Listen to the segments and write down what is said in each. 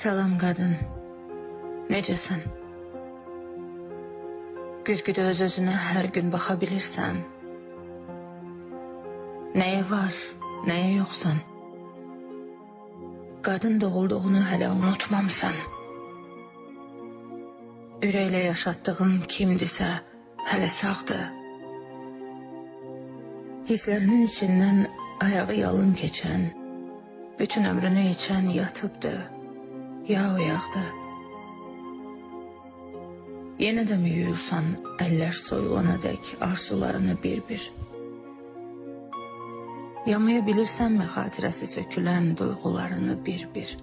Salam qadın, necəsən? Güzgüdə öz-özünə hər gün baxa bilirsən. Nəyə var, nəyə yoxsan? Qadın da olduğunu hələ unutmamısan. Ürəklə yaşatdığın kimdisə hələ sağdır. Hisslərinin içindən ayağı yalın keçən, bütün ömrünü içən yatıbdır, ya oyaqdır. Yenə də mi yuyursan əllər soyulana dək arzularını bir-bir? Yamaya bilirsənmi xatirəsi sökülən duyğularını bir-bir?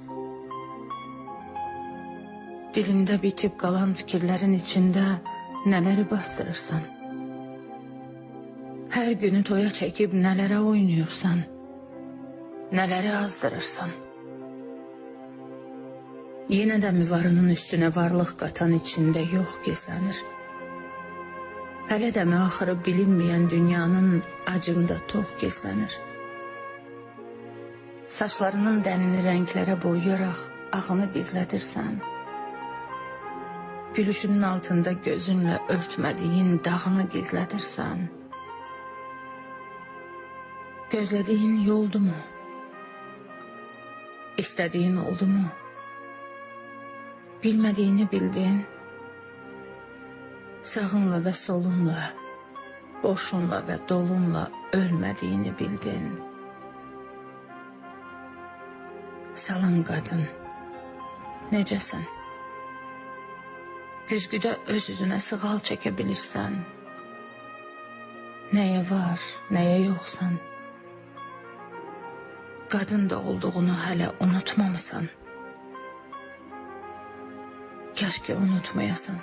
Dilində bitib qalan fikirlərin içində nələri bastırırsan? Hər günü toya çəkib nələrə oynayırsan? Nələri azdırırsan? Yenə də mi varının üstünə varlıq qatan içində yox gizlənir? Hələ də mi axırı bilinməyən dünyanın acında tox gizlənir? Saçlarının dənini rənglərə boyayaraq ağını gizlədirsən. Gülüşünün altında gözünlə örtmədiyin dağını gizlədirsən. Gözlədiyin yoldumu? İstədiyin oldumu? Bilmədiyini bildin. Sağınla və solunla, boşunla və dolunla ölmədiyini bildin. Salam qadın, necəsən? Güzgüdə öz-üzünə sığal çəkə bilirsən. Nəyə var, nəyə yoxsan? Qadın da olduğunu hələ unutmamısan. Keşke unutmayasın.